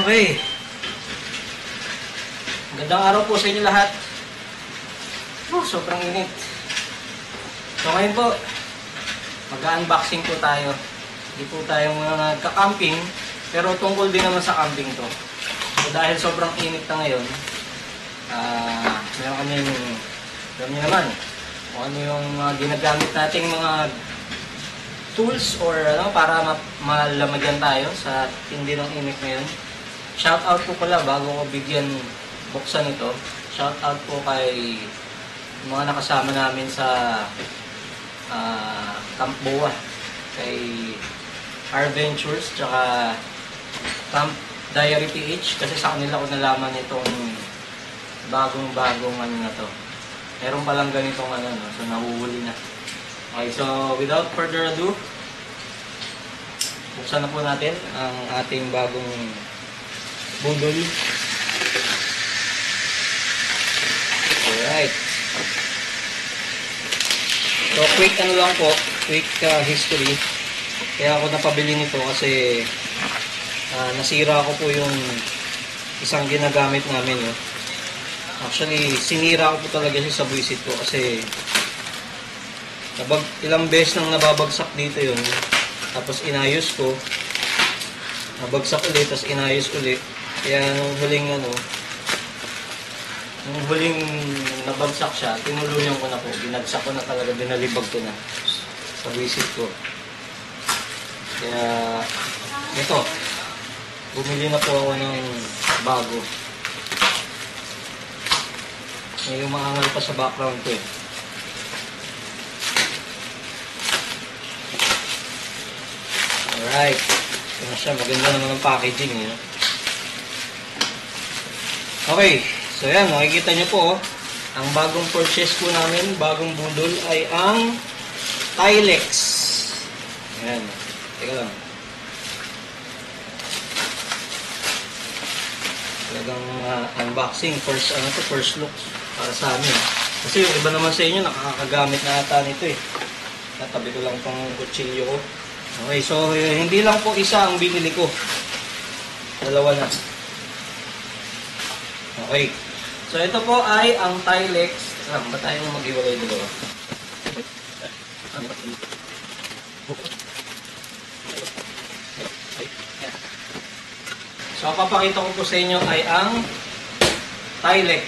Okay. Magandang araw po sa inyo lahat. Sobrang init. So ngayon po, mag-unboxing po tayo. Hindi po tayo mga nagka-camping, pero tungkol din naman sa camping to. So dahil sobrang init na ngayon, meron kami yung, alam niyo naman, kung ano yung ginagamit nating mga tools or ano, para malamagyan tayo sa tindi ng init ngayon. Shout out po pala bago ko buksan ito. Shout out po kay mga nakasama namin sa Camp Boa, kay R-Ventures tsaka Camp Diary PH, kasi sa kanila ko nalaman itong bagong ano na to. Meron palang ganitong ano, no? So nahuhuli na. Okay, so without further ado, buksan na po natin ang ating bagong bundle. Alright. So quick ano lang po, quick history. Kaya ako napabili nito kasi nasira ko po yung isang ginagamit namin. Actually, sinira ko po talaga siya sa buwisit ko kasi ilang beses nang nababagsak dito yun. Tapos inayos ko. Nabagsak ulit, tapos inayos ulit. Kaya nung huling nabagsak siya, tinuluyan ko na po. Binagsak ko na talaga, binalibag ko na sa visit ko. Kaya, ito. Bumili na po ako ng bago. May umaangal pa sa background ko eh. Alright. Ito na siya. Maganda naman ang packaging. Okay. So yan. Makikita nyo po. Ang bagong purchase po namin, bagong bundle, ay ang Tilex. Ayan. Teka lang. Talagang unboxing. First look para sa amin. Kasi yung iba naman sa inyo, nakakagamit na ata nito eh. Natabi ko lang pang kutsilyo ko. Okay, so hindi lang po isa ang binili ko. Dalawa na. Okay. So ito po ay ang Tilex. Ba tayong mag-iwalay dalawa? So papakita ko po sa inyo ay ang Tilex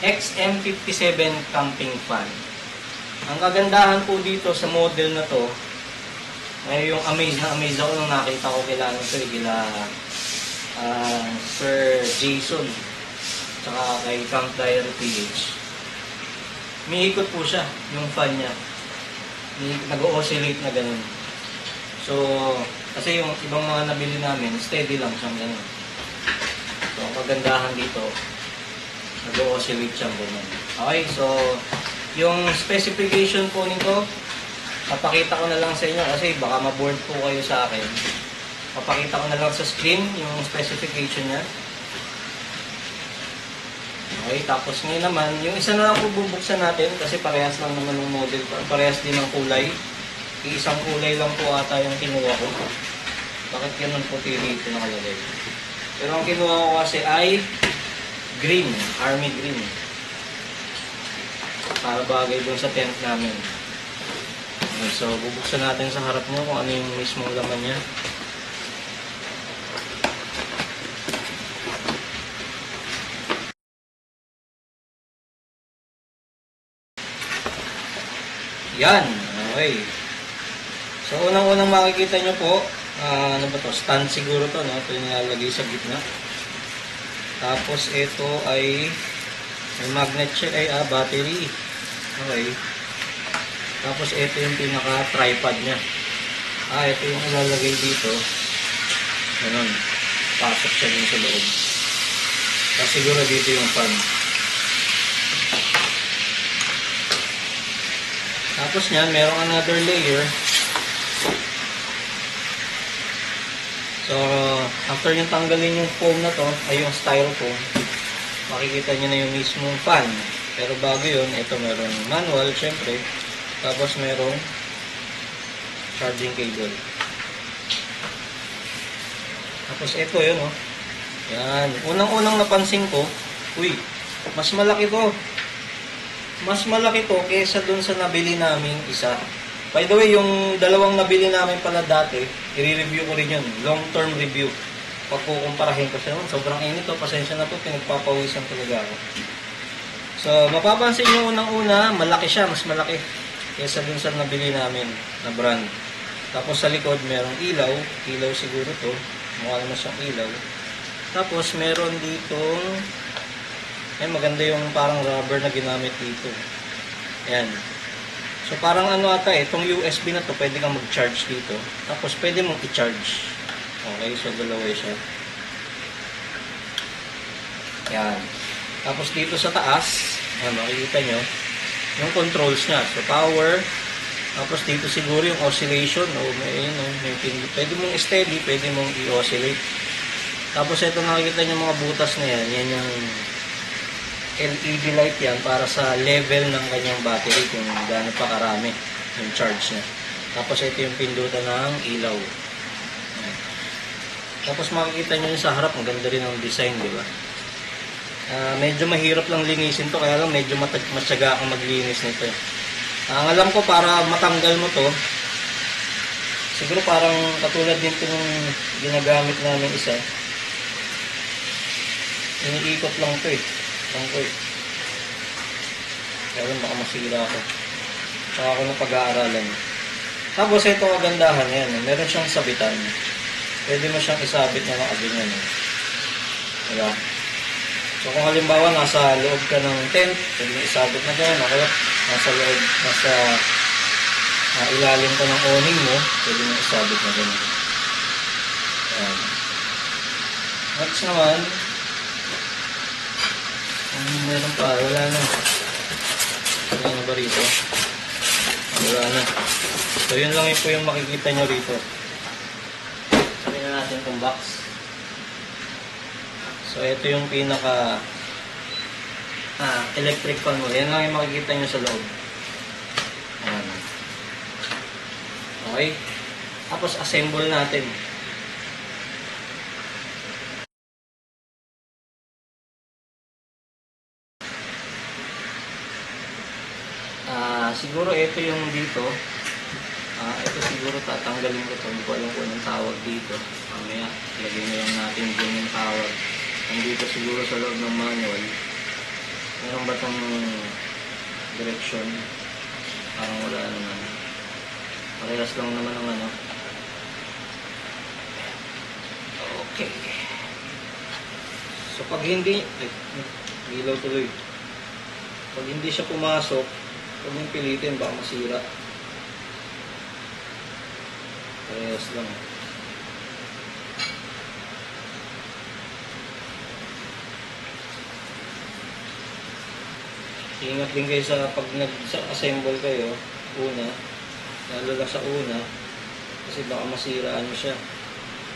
XM57 Camping Fan. Ang kagandahan po dito sa model na to, ay yung amaze ako nung nakita ko kila Sir Jason tsaka kay Camp Diary PH. Miikot po siya yung fan niya, nag-oscillate na ganun. So kasi yung ibang mga nabili namin, steady lang siyang ganun. So ang kagandahan dito, nag-oscillate siyang ganun. Okay, so yung specification po nito, papakita ko na lang sa inyo kasi baka ma-board po kayo sa akin. Papakita ko na lang sa screen yung specification niya. Okay, tapos ngayon naman, yung isa na lang po bubuksan natin kasi parehas lang naman ng model. Parehas din ng kulay. Isang kulay lang po ata yung kinuha ko. Bakit ganun puti dito nakalagay? Pero ang kinuha ko kasi ay green, army green. Para bagay dun sa tent namin. So, bubuksan natin sa harap nyo kung ano yung mismong laman niya. Yan. Okay. So, unang-unang makikita nyo po, ano ba to? Stand siguro to, no? Ito yung nilalagay sa gitna. Tapos, ito ay may magnet siya, battery. Okay. Tapos ito yung pinaka-tripod niya. Ito yung ilalagay dito. Ganun. Pasok siya din sa loob. Tapos siguro dito yung fan. Tapos niyan, merong another layer. So, after yung tanggalin yung foam na to, ay yung styrofoam, makikita nyo na yung mismong fan. Pero bago yun, ito meron manual, syempre. Tapos merong charging cable. Tapos ito yun, oh. Yan. Unang-unang napansin ko, uy, mas malaki to. Mas malaki to kesa dun sa nabili naming isa. By the way, yung dalawang nabili namin pala dati, i-review ko rin yun. Long-term review. Pag kukumparahin ko siya, sobrang init to. Pasensya na po, pinagpapawisan talaga ako. So, mapapansin nyo unang-una, malaki siya, mas malaki kesa dun sa nabili namin na brand. Tapos sa likod, merong ilaw. Ilaw siguro to. Mukha naman siyang ilaw. Tapos, meron ditong, maganda yung parang rubber na ginamit dito. Ayan. So, parang ano ata itong USB na to, pwede kang mag-charge dito. Tapos, pwede mong i-charge. Okay, so dalawa siya. Ayan. Tapos, dito sa taas, ayan, makikita nyo, yung controls niya. So, power. Tapos, dito siguro yung oscillation. Pwede mong steady, pwede mong i-oscillate. Tapos, ito nakikita nyo mga butas na yan. Yan yung LED light yan para sa level ng kanyang battery kung gaano pa karami yung charge niya. Tapos ito yung pindutan ng ilaw. Ayan. Tapos makikita nyo yung sa harap, ang ganda rin ang design, di ba? Medyo mahirap lang linisin to, kaya lang medyo matyaga kang maglinis nito. Ang alam ko para matanggal mo to, siguro parang katulad din ito nung ginagamit namin isa. Iniikot lang to eh. Kaya baka masira ako. Saka ako na pag-aaralan. Tapos ito kagandahan yan. Meron siyang sabitan. Pwede mo siyang isabit na makaganyan. Diba? So kung halimbawa nasa loob ka ng tent, pwede mo isabit na gano'n. Kaya nasa loob, nasa ilalim ka ng awning mo, pwede mo isabit na gano'n. Next naman, meron pa, wala na. Wala na ba rito? Wala na. So, yun lang po yung makikita nyo rito. Sabihin na natin itong box. So, ito yung pinaka electric fan mo. Yan lang yung makikita nyo sa loob. Ayan. Okay. Tapos, assemble natin. Siguro ito yung dito. Ito siguro tatanggalin ko ito. Hindi ko alam kung anong tawag dito. Mamaya, lagay na lang natin dun yung tawag. Nandito siguro sa loob ng manual. Meron ba itong direction? Parang wala naman. Parehas lang naman ang ano. Okay. So pag hindi, ilaw tuloy. Pag hindi siya pumasok, huwag mong pilitin, baka masira. Parehas lang. Ingat din kayo sa pag nag-assemble kayo, una, lalo na sa una, kasi baka masira ano siya.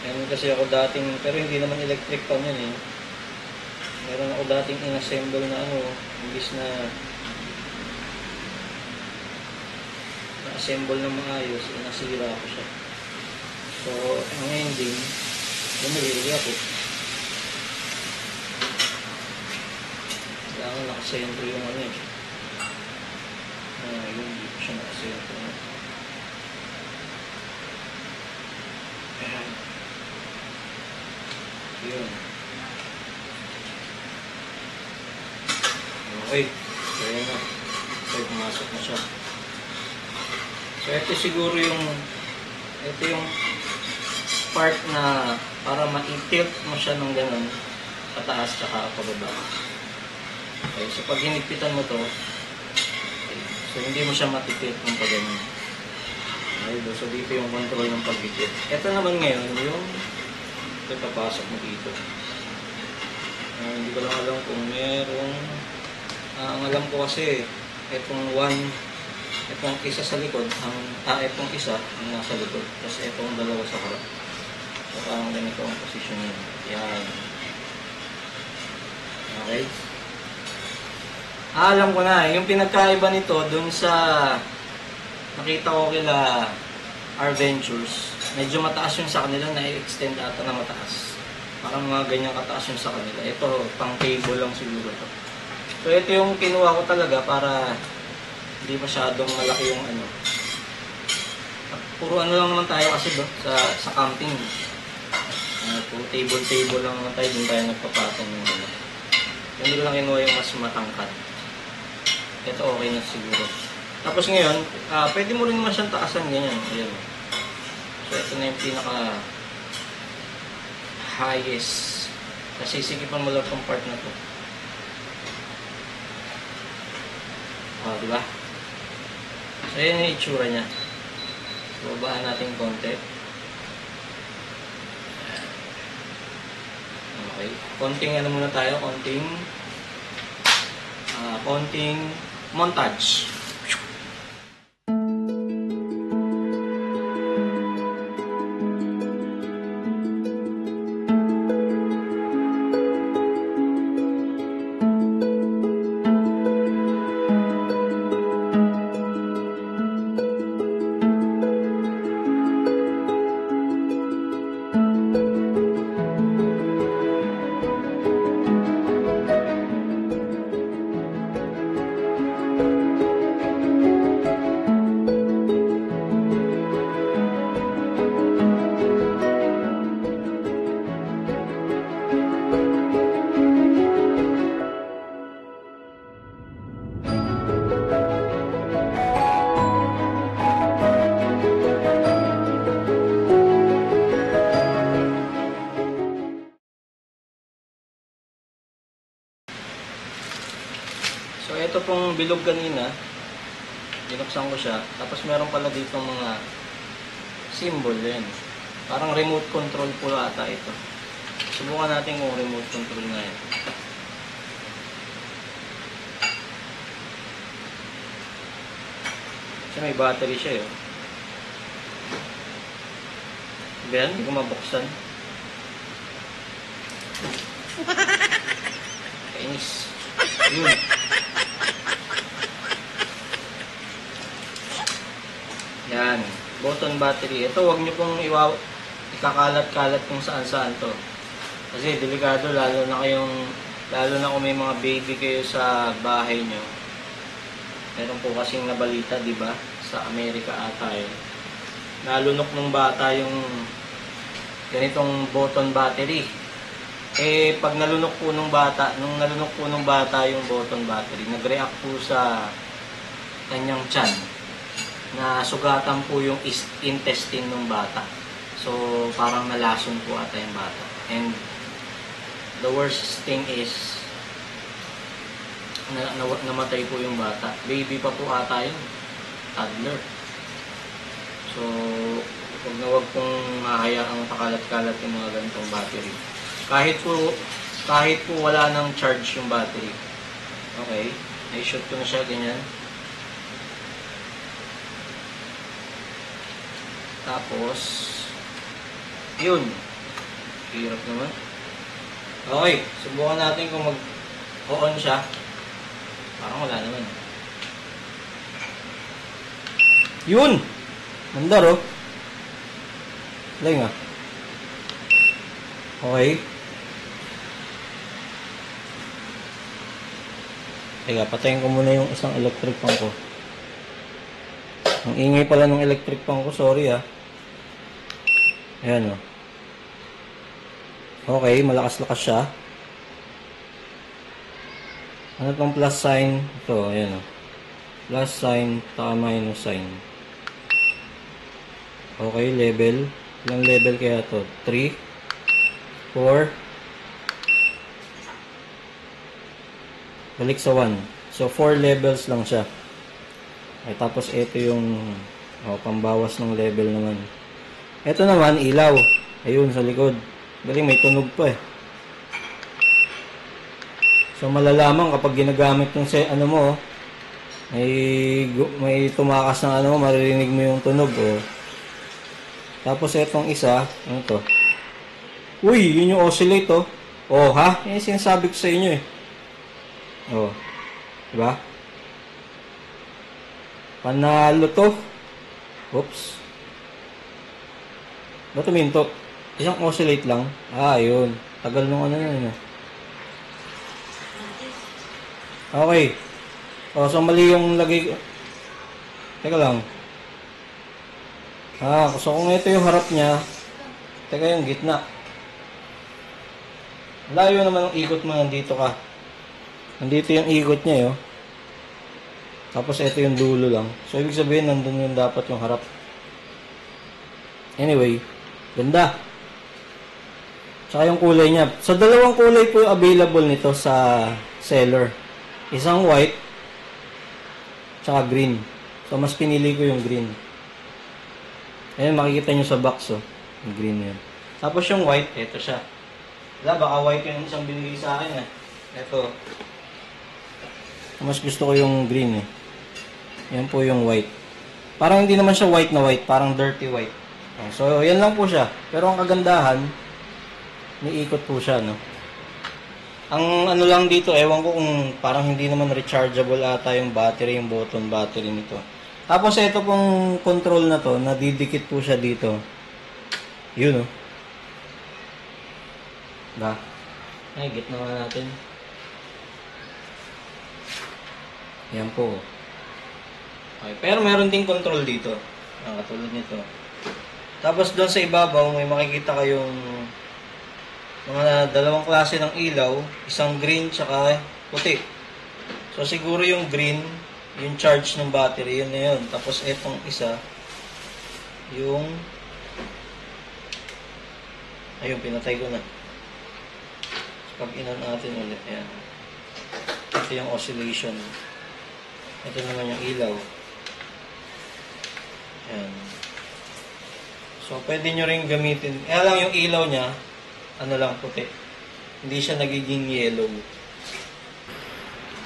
Meron kasi ako dating, pero hindi naman electric pan yun eh. Meron ako dating in-assemble na ano, imbis na assemble ng maayos, nasira ko siya. So, ang ending, bumili ako. Kailangan nakasentro yung ano eh. Yun, hindi ko siya nakasentro. Ayan. Yun. Okay. Kaya na. Okay, pumasok na siya. So, ito siguro yung part na para ma-tilt mo siya ng ganun pataas tsaka pababa. Okay, so pag hinigpitan mo to, okay, so hindi mo siya matitilt ng pag-ganun. Okay, so dito yung control ng pag-higpit. Ito naman ngayon yung papasok mo dito. Hindi ko lang alam kung merong ang alam ko kasi itong itong isa sa likod, itong isa ang nasa likod, tapos itong dalawa sa harap. So, parang ganito ang position niya. Yan. Okay. Alam ko na, yung pinagkaiba nito dun sa nakita ko kila R-Ventures, medyo mataas yung sa kanila, na-extend ata na mataas. Parang mga ganyan kataas yung sa kanila. Ito, pang cable lang siguro to. So, ito yung kinuha ko talaga para hindi masyadong malaki yung ano. Puro ano lang naman tayo kasi sa camping. Puro table lang naman tayo. Doon tayo nagpapatong yung ano. Hindi ko lang kinuha yung mas matangkat. Ito okay na siguro. Tapos ngayon, pwede mo rin naman siyang taasan ganyan. Ayan. So, ito na yung pinaka highest. Kasi sikipan mo lang itong part na to. Diba? So, ayan yung itsura niya. So, babaan natin konti. Okay. Konting ano muna tayo. Konting montage. So, ito pong bilog kanina, binuksan ko siya. Tapos, meron pala dito mga symbol din. Parang remote control po ata ito. Subukan natin kung remote control na yan. Kasi may battery siya, yun. Diba yan? Hindi ko mabuksan. Kainis. Yun. Yan. Button battery. Ito, wag nyo pong ikakalat-kalat kung saan-saan to. Kasi delikado, lalo na kung may mga baby kayo sa bahay nyo. Meron po kasing nabalita, di ba? Sa Amerika ata yun. Nalunok ng bata yung ganitong button battery. Eh, pag nalunok po ng bata yung button battery, nag-react po sa kanyang tiyan na sugatan po yung intestine ng bata. So, parang nalason po ata yung bata. And the worst thing is namatay po yung bata. Baby pa po ata yun. Toddler. So, wag pong hahayaang pakalat-kalat yung mga ganitong battery. Kahit po wala nang charge yung battery. Okay. I-shoot ko na siya ganyan. Tapos, yun. Hirap naman. Okay, subukan natin kung mag-on siya. Parang wala naman. Yun! Mandar, oh. Wala nga. Okay. Teka, patayin ko muna yung isang electric fan ko. Ang ingay pala ng electric fan ko, sorry ah. Ayan, oh. Okay, malakas-lakas siya. Ano tong plus sign? Ito, ayan, oh. Plus sign, taka minus sign. Okay, level. Ilang level kaya to? 3, 4. Balik sa 1. So, 4 levels lang siya. Okay, tapos ito yung pambawas ng level naman. Ito naman, ilaw. Ayun, sa likod. Galing, may tunog pa eh. So, malalaman kapag ginagamit yung ano mo, may tumakas ng ano, maririnig mo yung tunog, oh. Tapos, itong isa, ano to? Uy, yun yung oscillate, oh. Oh, ha? Yan yung sinasabi ko sa inyo, eh. Oh. Diba? Panalo to. Oops. Ba't tuminto? Isang oscillate lang. Ah, yun. Tagal nung ano yun. Okay. O, so mali yung lagay. Teka lang. So kung ito yung harap niya, teka yung gitna. Layo naman ang ikot mo, nandito ka. Nandito yung ikot niya, yo. Tapos ito yung dulo lang. So ibig sabihin, nandun yung dapat yung harap. Anyway, ganda. Tsaka yung kulay niya. So dalawang kulay po yung available nito sa seller. Isang white, tsaka green. So mas pinili ko yung green. Ayan, makikita nyo sa box, oh. Yung green yun. Tapos yung white, ito siya. Wala, baka white yung isang binigay sa akin, eh. Ito. Mas gusto ko yung green, eh. Yan po yung white. Parang hindi naman siya white na white, parang dirty white. So, yan lang po siya. Pero ang kagandahan, niikot po siya, no? Ang ano lang dito, ewan ko kung parang hindi naman rechargeable ata yung battery, yung button battery nito. Tapos ito pong control na to, nadidikit po siya dito. Yun, no? Ba? Ay, gitna nga natin. Yan po. Okay, pero meron ding control dito. Katulad nito. Tapos doon sa ibabaw, may makikita kayong mga dalawang klase ng ilaw. Isang green tsaka puti. So siguro yung green, yung charge ng battery, yun na yun. Tapos etong isa, yung... Ayun, pinatay ko na. So, pag inan natin ulit, ayan. Ito yung oscillation. Ito naman yung ilaw. Ayan. So, pwede nyo rin gamitin. Kaya lang yung ilaw niya, ano lang, puti. Hindi siya nagiging yellow.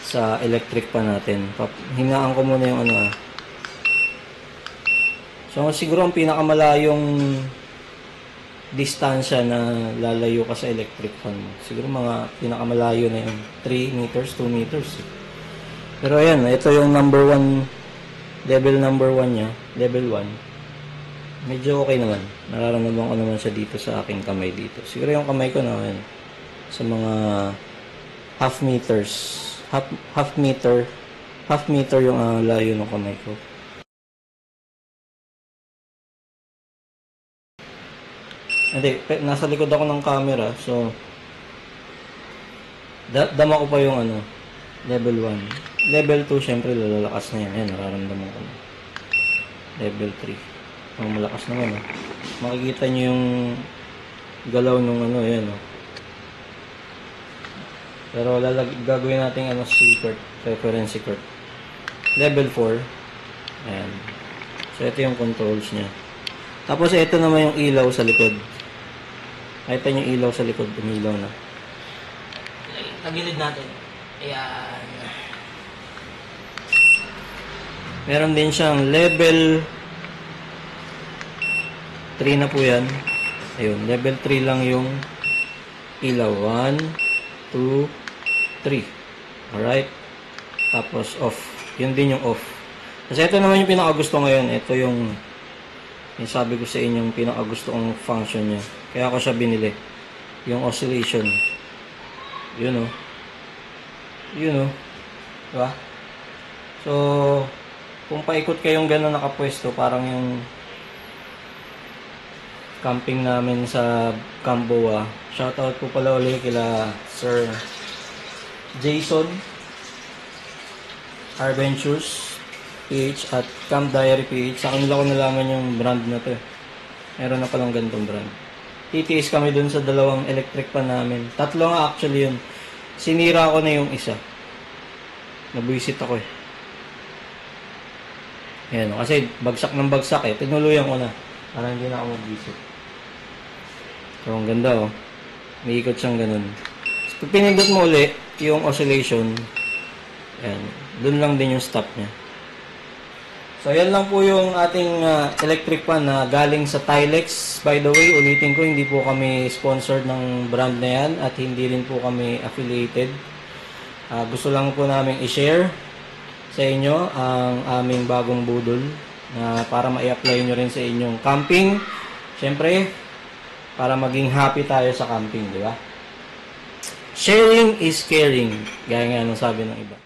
Sa electric pa natin. Hingaan ko muna yung ano. So, siguro ang pinakamalayong distansya na lalayo ka sa electric fan mo. Siguro mga pinakamalayo na yun. 3 meters, 2 meters. Pero ayan, ito yung number 1, level number 1 niya. Level 1. Medyo okay naman. Nararamdaman ko naman siya dito sa aking kamay dito. Siguro yung kamay ko na yan. Sa mga half meters. Half meter yung layo ng kamay ko. Hindi, nasa likod ako ng camera. So, dama ko pa yung ano, level 1. Level 2, syempre, lalakas na yan. Ayan, nararamdaman ko na. Level 3. Oh, malakas naman, oh. Makikita nyo yung galaw nung ano, yan, oh. Pero gagawin natin ano, secret, reference secret. Level 4. Ayan. So, ito yung controls niya. Tapos, ito naman yung ilaw sa likod. Nakita nyo yung ilaw sa likod, umilaw na. Tagilid natin. Ayan. Meron din siyang level 3 na po yan. Ayun, level 3 lang yung ilaw. 1, 2, 3. Alright. Tapos off. Yun din yung off. Kasi ito naman yung pinakagusto ngayon. Ito yung sabi ko sa inyong pinakagusto kong function niya. Kaya ako siya binili. Yung oscillation. Yun, oh. Yun, oh. Diba? So, kung paikot kayong gano'n nakapwesto, parang yung camping namin sa Camboa. Shoutout po pala ulit kila Sir Jason Adventures PH at Camp Diary PH. Sa kanila ko nalaman yung brand na to. Meron na palang ganitong brand. TTS kami dun sa dalawang electric pan namin. 3 nga actually yun. Sinira ko na yung isa. Nabuisit ako eh. Ayan, kasi bagsak ng bagsak eh. Tinuluyan ko na. Para hindi na ako mag-visit. So, ang ganda oh. May ikot siyang ganun. So, pinindot mo ulit yung oscillation. Ayan. Doon lang din yung stop niya. So, yan lang po yung ating electric pan na galing sa Tilex. By the way, ulitin ko, hindi po kami sponsored ng brand na yan at hindi rin po kami affiliated. Gusto lang po namin i-share sa inyo ang aming bagong budol na para ma-i-apply nyo rin sa inyong camping. Siyempre, para maging happy tayo sa camping, di ba? Sharing is caring. Gaya nga nung sabi ng iba.